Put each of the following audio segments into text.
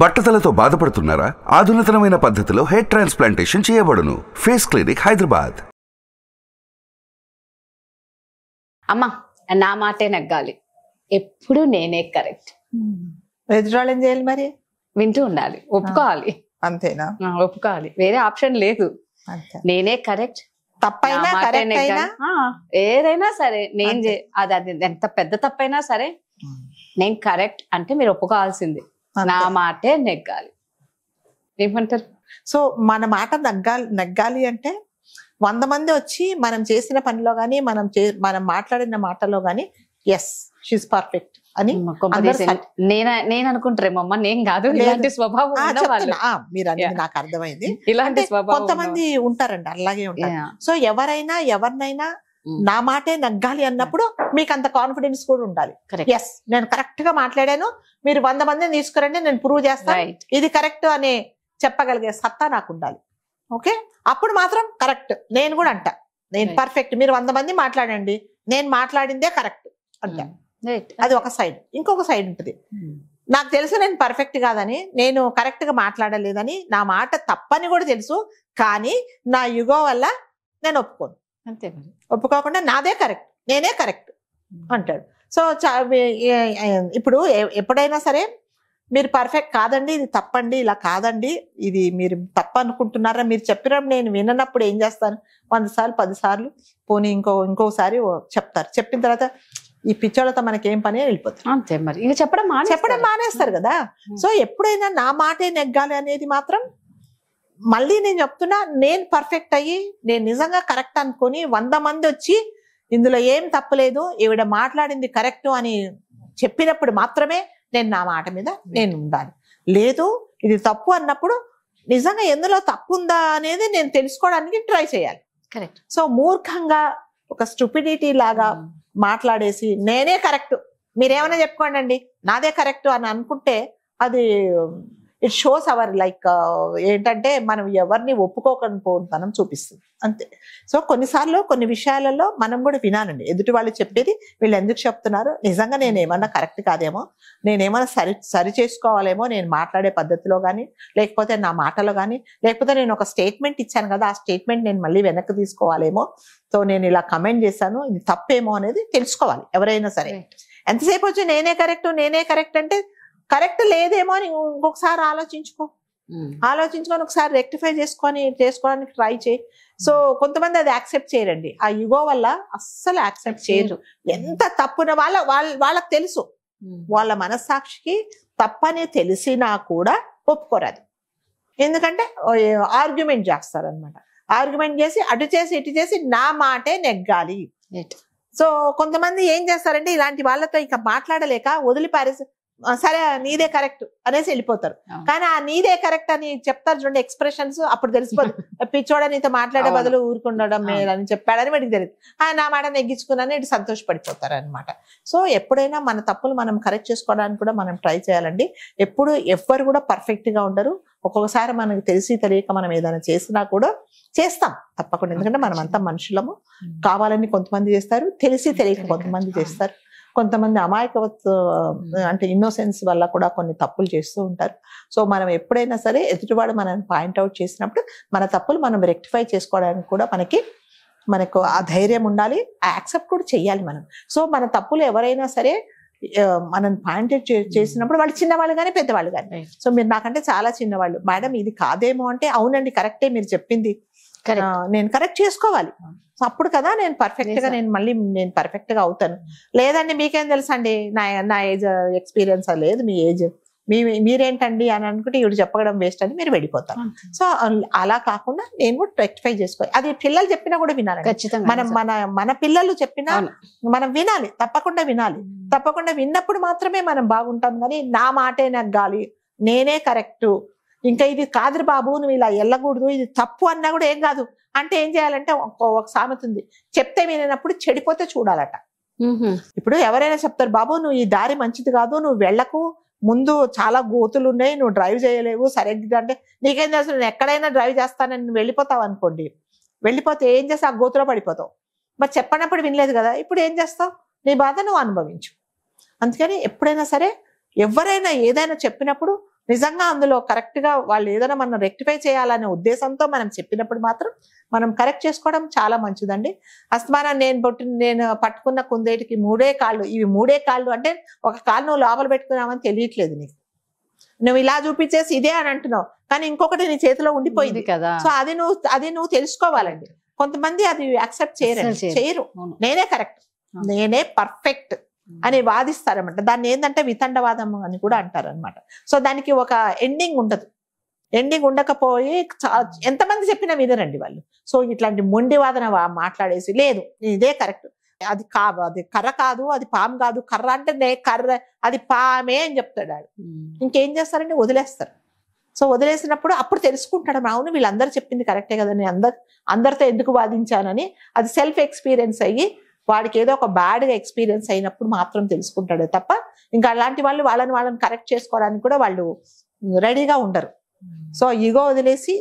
బట్టతలతో బాధపడుతున్నారా? ఆధునితనమైన పద్ధతిలో hair transplantation చేయబడును. Face clinic, Hyderabad. అమ్మా, నా మాటే నగ్గాలి, ఎప్పుడు నేనే కరెక్ట్. ఎదురాళ్ళు ఏం చేయాలి మరి? వింటూ ఉండాలి, ఒప్పుకోవాలి. అంతేనా? ఒప్పుకోవాలి, వేరే ఆప్షన్ లేదు. నేనే కరెక్ట్, తప్పైనా కరెక్ట్ అయినా ఏదైనా సరే నేను అది ఎంత పెద్ద తప్పైనా సరే నేను కరెక్ట్ అంటే మీరు ఒప్పుకోవాల్సింది. నా మాటే నెగ్గాలి. ఏమంటారు? సో మన మాట నెగ్గాలి అంటే 100 మంది వచ్చి మనం చేసిన పనిలో గానీ మనం మాట్లాడిన మాటలో గానీ ఎస్ షీస్ పర్ఫెక్ట్ అని నేను అనుకుంటారేమమ్మా, నేను కాదు. ఇలాంటి స్వభావం మీరు అనేది నాకు అర్థమైంది. ఇలాంటి కొంతమంది ఉంటారండి, అలాగే ఉంటారు. సో ఎవరినైనా నా మాటే నగ్గాలి అన్నప్పుడు మీకు అంత కాన్ఫిడెన్స్ కూడా ఉండాలి. ఎస్ నేను కరెక్ట్ గా మాట్లాడాను, మీరు 100 మందిని తీసుకురండి, నేను ప్రూవ్ చేస్తాను ఇది కరెక్ట్ అనే చెప్పగలిగే సత్తా నాకు ఉండాలి. ఓకే, అప్పుడు మాత్రం కరెక్ట్. నేను కూడా అంటా నేను పర్ఫెక్ట్, మీరు 100 మంది మాట్లాడండి, నేను మాట్లాడిందే కరెక్ట్ అంటా. అది ఒక సైడ్. ఇంకొక సైడ్ ఉంటుంది, నాకు తెలుసు నేను పర్ఫెక్ట్ కాదని, నేను కరెక్ట్ గా మాట్లాడలేదని, నా మాట తప్పని కూడా తెలుసు, కానీ నా యుగో వల్ల నేను ఒప్పుకోను. అంతే, ఒప్పుకోకుండా నాదే కరెక్ట్, నేనే కరెక్ట్ అంటాడు. సో ఇప్పుడు ఎప్పుడైనా సరే మీరు పర్ఫెక్ట్ కాదండి, ఇది తప్పండి, ఇలా కాదండి, ఇది మీరు తప్ప అనుకుంటున్నారా, మీరు చెప్పినప్పుడు నేను విననప్పుడు ఏం చేస్తాను, 100 సార్లు 10 సార్లు పోనీ ఇంకోసారి చెప్తారు. చెప్పిన తర్వాత ఈ పిచ్చోళ్ళతో మనకేం పని అని వెళ్ళిపోతారు. అంతే, మరి ఇది చెప్పడం మానేస్తారు కదా. సో ఎప్పుడైనా నా మాటే నెగ్గాలి అనేది మాత్రం మళ్ళీ నేను చెప్తున్నా, నేను పర్ఫెక్ట్ అయ్యి నేను నిజంగా కరెక్ట్ అనుకొని 100 మంది వచ్చి ఇందులో ఏం తప్పలేదు, ఈవిడ మాట్లాడింది కరెక్ట్ అని చెప్పినప్పుడు మాత్రమే నేను నా మాట మీద నేను ఉండాలి. లేదు ఇది తప్పు అన్నప్పుడు నిజంగా ఎందులో తప్పు ఉందా అనేది నేను తెలుసుకోవడానికి ట్రై చేయాలి. కరెక్ట్. సో మూర్ఖంగా ఒక స్టూపిడిటీ లాగా మాట్లాడేసి నేనే కరెక్ట్, మీరేమైనా చెప్పుకోండి నాదే కరెక్ట్ అని అనుకుంటే అది ఇట్ షోస్ అవర్ లైక్ ఏంటంటే మనం ఎవరిని ఒప్పుకోకపోవడం చూపిస్తుంది అంతే. సో కొన్నిసార్లు కొన్ని విషయాలలో మనం కూడా వినాలండి, ఎదుటి వాళ్ళు చెప్పేది వీళ్ళు ఎందుకు చెప్తున్నారు, నిజంగా నేను ఏమన్నా కరెక్ట్ కాదేమో, నేనేమన్నా సరి చేసుకోవాలేమో నేను మాట్లాడే పద్ధతిలో కానీ, లేకపోతే నా మాటలో కానీ, లేకపోతే నేను ఒక స్టేట్మెంట్ ఇచ్చాను కదా ఆ స్టేట్మెంట్ నేను మళ్ళీ వెనక్కి తీసుకోవాలేమో, సో నేను ఇలా కమెంట్ చేశాను ఇది తప్పేమో అనేది తెలుసుకోవాలి ఎవరైనా సరే. ఎంతసేపు వచ్చి నేనే కరెక్ట్ అంటే కరెక్ట్ లేదేమో అని ఇంకొకసారి ఆలోచించుకొని ఒకసారి రెక్టిఫై చేసుకోవడానికి ట్రై చేయి. సో కొంతమంది అది యాక్సెప్ట్ చేయరండి, ఆ యుగో వల్ల అస్సలు యాక్సెప్ట్ చేయరు. ఎంత తప్పున వాళ్ళకి తెలుసు, వాళ్ళ మనస్సాక్షికి తప్పని తెలిసినా కూడా ఒప్పుకోరాదు. ఎందుకంటే ఆర్గ్యుమెంట్ చేస్తారనమాట, ఆర్గ్యుమెంట్ చేసి అటు చేసి ఇటు చేసి నా మాటే నెగ్గాలి. సో కొంతమంది ఏం చేస్తారంటే ఇలాంటి వాళ్ళతో ఇంకా మాట్లాడలేక వదిలిపారేసి సరే నీదే కరెక్ట్ అనేసి వెళ్ళిపోతారు. కానీ ఆ నీదే కరెక్ట్ అని చెప్తారు చూడండి ఎక్స్ప్రెషన్స్, అప్పుడు తెలిసిపోదు పిచ్చోడ నీతో మాట్లాడే బదులు ఊరుకుండడం అని చెప్పాడని వాడికి తెలియదు, నా మాట నెగ్గించుకున్నాను ఇటు సంతోషపడిపోతారు అనమాట. సో ఎప్పుడైనా మన తప్పులు మనం కరెక్ట్ చేసుకోవడానికి కూడా మనం ట్రై చేయాలండి. ఎప్పుడు ఎవ్వరు కూడా పర్ఫెక్ట్ గా ఉండరు. ఒక్కొక్కసారి మనకు తెలిసి తెలియక మనం ఏదైనా చేసినా కూడా చేస్తాం తప్పకుండా, ఎందుకంటే మనం అంతా మనుషులము. కావాలని కొంతమంది చేస్తారు, తెలిసి తెలియక కొంతమంది చేస్తారు, కొంతమంది అంటే ఇన్నోసెన్స్ వల్ల కూడా కొన్ని తప్పులు చేస్తూ ఉంటారు. సో మనం ఎప్పుడైనా సరే ఎదుటివాడు మనల్ని పాయింట్అవుట్ చేసినప్పుడు మన తప్పులు మనం రెక్టిఫై చేసుకోవడానికి కూడా మనకు ఆ ధైర్యం ఉండాలి, ఆ యాక్సెప్ట్ కూడా చెయ్యాలి మనం. సో మన తప్పులు ఎవరైనా సరే మనం పాయింట్అవుట్ చేసినప్పుడు వాళ్ళు చిన్నవాళ్ళు కానీ పెద్దవాళ్ళు కానీ, సో మీరు నాకంటే చాలా చిన్నవాళ్ళు, మేడం ఇది కాదేమో అంటే అవునండి కరెక్టే మీరు చెప్పింది, నేను కరెక్ట్ చేసుకోవాలి, అప్పుడు కదా నేను పర్ఫెక్ట్ గా నేను పర్ఫెక్ట్ గా అవుతాను. లేదండి మీకేం తెలుసు అండి, నా ఏజ్ ఎక్స్పీరియన్స్ లేదు, మీ ఏజ్ మీరేంటండి అని అనుకుంటే ఇవి చెప్పడం వేస్ట్ అని మీరు వెళ్ళిపోతారు. సో అలా కాకుండా నేను కూడా రెక్టిఫై చేసుకోవాలి. అది పిల్లలు చెప్పినా కూడా వినాలి, మన పిల్లలు చెప్పినా మనం వినాలి, తప్పకుండా వినాలి. తప్పకుండా విన్నప్పుడు మాత్రమే మనం బాగుంటాం. కానీ నా మాటే నగ్గాలి, నేనే కరెక్ట్, ఇంకా ఇది కాదు బాబు నువ్వు ఇలా వెళ్ళకూడదు, ఇది తప్పు అన్నా కూడా ఏం కాదు అంటే ఏం చేయాలంటే ఒక సామెత ఉంది, చెప్తే వినప్పుడు చెడిపోతే చూడాలట. ఇప్పుడు ఎవరైనా చెప్తారు బాబు నువ్వు ఈ దారి మంచిది కాదు, నువ్వు వెళ్ళకు, ముందు చాలా గోతులు ఉన్నాయి, నువ్వు డ్రైవ్ చేయలేవు సరిగ్గా అంటే నీకేం తెలుసు, నేను ఎక్కడైనా డ్రైవ్ చేస్తానని నువ్వు వెళ్ళిపోతావు అనుకోండి, వెళ్ళిపోతే ఏం చేస్తావు, ఆ గోతులో పడిపోతావు. మరి చెప్పనప్పుడు వినలేదు కదా, ఇప్పుడు ఏం చేస్తావు, నీ బాధ నువ్వు అనుభవించు. అందుకని ఎప్పుడైనా సరే ఎవరైనా ఏదైనా చెప్పినప్పుడు నిజంగా అందులో కరెక్ట్ గా వాళ్ళు ఏదైనా మనం రెక్టిఫై చేయాలనే ఉద్దేశంతో మనం చెప్పినప్పుడు మాత్రం మనం కరెక్ట్ చేసుకోవడం చాలా మంచిదండి. అస్తమానం నేను పట్టుకున్న కుందేటికి 3 కాళ్ళు, ఇవి 3 కాళ్ళు అంటే ఒక కాళ్ళు నువ్వు లోపల పెట్టుకున్నావని తెలియట్లేదు నీకు. నువ్వు ఇలా చూపించేసి ఇదే అని అంటున్నావు, కానీ ఇంకొకటి నీ చేతిలో ఉండిపోయింది కదా. సో అది నువ్వు తెలుసుకోవాలండి. కొంతమంది అది యాక్సెప్ట్ చేయరు. నేనే కరెక్ట్, నేనే పర్ఫెక్ట్ అని వాదిస్తారనమాట. దాన్ని ఏంటంటే వితండవాదం అని కూడా అంటారు అనమాట. సో దానికి ఒక ఎండింగ్ ఉండదు. ఎండింగ్ ఉండకపోయి ఎంతమంది చెప్పినా వినరండి వాళ్ళు. సో ఇట్లాంటి మొండి వాదన మాట్లాడేసి లేదు ఇదే కరెక్ట్, అది కర్ర కాదు, అది పాము కాదు, కర్ర అంటే కర్ర అది పామే అని చెప్తాడు ఆడు. ఇంకేం చేస్తారంటే వదిలేస్తారు. సో వదిలేసినప్పుడు అప్పుడు తెలుసుకుంటాడు, అవును వీళ్ళందరూ చెప్పింది కరెక్టే కదా, నేను అందరితో ఎందుకు వాదించానని. అది సెల్ఫ్ ఎక్స్పీరియన్స్ అయ్యి వాడికి ఏదో ఒక బ్యాడ్గా ఎక్స్పీరియన్స్ అయినప్పుడు మాత్రం తెలుసుకుంటాడే తప్ప ఇంకా అలాంటి వాళ్ళు వాళ్ళని కరెక్ట్ చేసుకోవడానికి కూడా వాళ్ళు రెడీగా ఉండరు. సో ఈగో వదిలేసి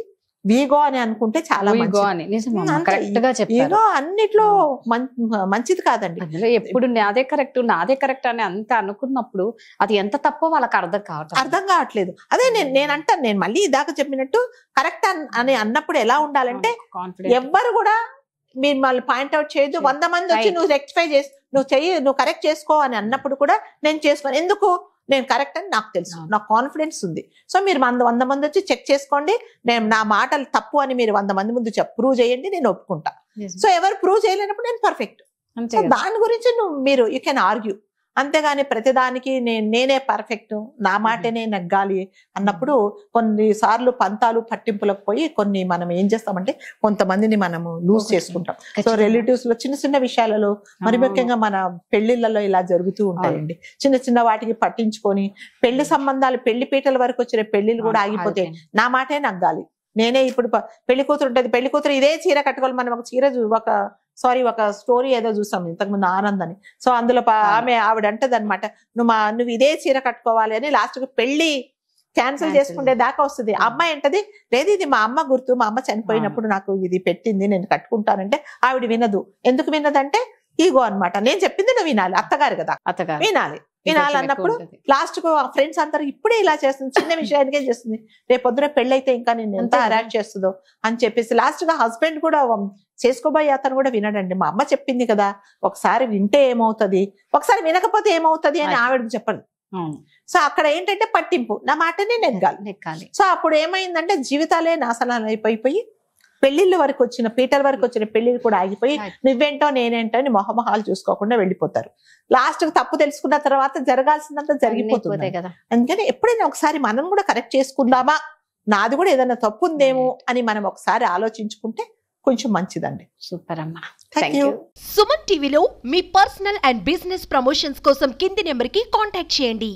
వీగో అని అనుకుంటే చాలా ఈగో అన్నిట్లో మంచిది కాదండి. ఎప్పుడు నాదే కరెక్ట్ అని అంత అనుకున్నప్పుడు అది ఎంత తప్పో వాళ్ళకి అర్థం కావట్లేదు. అదే నేనంటాను, నేను మళ్ళీ ఇదాకా చెప్పినట్టు కరెక్ట్ అని అన్నప్పుడు ఎలా ఉండాలంటే ఎవ్వరు కూడా మిమ్మల్ని పాయింట్అవుట్ చేయొద్దు. 100 మంది వచ్చి నువ్వు రెక్టిఫై చేసి నువ్వు కరెక్ట్ చేసుకో అని అన్నప్పుడు కూడా నేను చేసుకోను. ఎందుకు? నేను కరెక్ట్ అని నాకు తెలుసు, నాకు కాన్ఫిడెన్స్ ఉంది. సో మీరు 100 మంది వచ్చి చెక్ చేసుకోండి, నేను నా మాటలు తప్పు అని మీరు 100 మంది ముందు ప్రూవ్ చేయండి, నేను ఒప్పుకుంటా. సో ఎవరు ప్రూవ్ చేయలేనప్పుడు నేను పర్ఫెక్ట్. సో దాని గురించి మీరు యూ కెన్ ఆర్గ్యూ. అంతేగాని ప్రతిదానికి నేనే పర్ఫెక్ట్, నా మాటనే నెగ్గాలి అన్నప్పుడు కొన్నిసార్లు పంతాలు పట్టింపులకు పోయి మనం ఏం చేస్తామంటే కొంతమందిని మనము లూజ్ చేసుకుంటాం. సో రిలేటివ్స్ లో చిన్న చిన్న విషయాలలో, మరి ముఖ్యంగా మన పెళ్లిళ్లలో ఇలా జరుగుతూ ఉంటాయండి. చిన్న చిన్న వాటికి పట్టించుకొని పెళ్లి సంబంధాలు, పెళ్లి పీటల వరకు వచ్చిన పెళ్లిళ్ళు కూడా ఆగిపోతే నా మాటే నగ్గాలి, నేనే ఇప్పుడు పెళ్లి కూతురు ఉంటుంది, పెళ్లి కూతురు ఇదే చీర కట్టుకోవాలి. మనం ఒక స్టోరీ ఏదో చూసాం ఇంతకుముందు ఆనంద్ అని. సో అందులో ఆవిడ అంటది అనమాట, నువ్వు ఇదే చీర కట్టుకోవాలి అని. లాస్ట్ కు పెళ్లి క్యాన్సిల్ చేసుకుంటే దాకా వస్తుంది. ఆ అమ్మాయి అంటది, లేదు ఇది మా అమ్మ గుర్తు, మా అమ్మ చనిపోయినప్పుడు నాకు ఇది పెట్టింది, నేను కట్టుకుంటానంటే ఆవిడ వినదు. ఎందుకు వినదంటే ఈగో అనమాట. నేను చెప్పింది నువ్వు వినాలి, అత్తగారు కదా, వినాలన్నప్పుడు లాస్ట్ కు ఫ్రెండ్స్ అందరు ఇప్పుడే ఇలా చేస్తుంది, చిన్న విషయానికే చేస్తుంది, రేపొద్దున పెళ్ళైతే ఇంకా నేను ఎంత అరాక్ట్ చేస్తుందో అని చెప్పేసి లాస్ట్ గా హస్బెండ్ కూడా చేసుకోబోయే అతను కూడా వినడండి. మా అమ్మ చెప్పింది కదా, ఒకసారి వింటే ఏమవుతుంది, ఒకసారి వినకపోతే ఏమవుతుంది అని ఆవిడకి చెప్పండి. సో అక్కడ ఏంటంటే పట్టింపు, నా మాటనే నెగ్గాలి. సో అప్పుడు ఏమైందంటే జీవితాలే నాశనాలు అయిపోయి పెళ్లిళ్ళ వరకు వచ్చిన, పీటల వరకు వచ్చిన పెళ్లిళ్ళు కూడా ఆగిపోయి నువ్వేంటో నేనేంటో అని మొహమొహాలు చూసుకోకుండా వెళ్ళిపోతారు. లాస్ట్ కు తప్పు తెలుసుకున్న తర్వాత జరగాల్సిందంతా జరిగిపోతుంది కదా. అందుకని ఎప్పుడైనా ఒకసారి మనం కూడా కరెక్ట్ చేసుకుందామా, నాది కూడా ఏదైనా తప్పు ఉందేమో అని మనం ఒకసారి ఆలోచించుకుంటే కొంచెం మంచిదండి. సూపర్ అమ్మా. సుమన్ టీవీలో మీ పర్సనల్ అండ్ బిజినెస్ ప్రమోషన్స్ కోసం కింది నెంబర్ కి కాంటాక్ట్ చేయండి.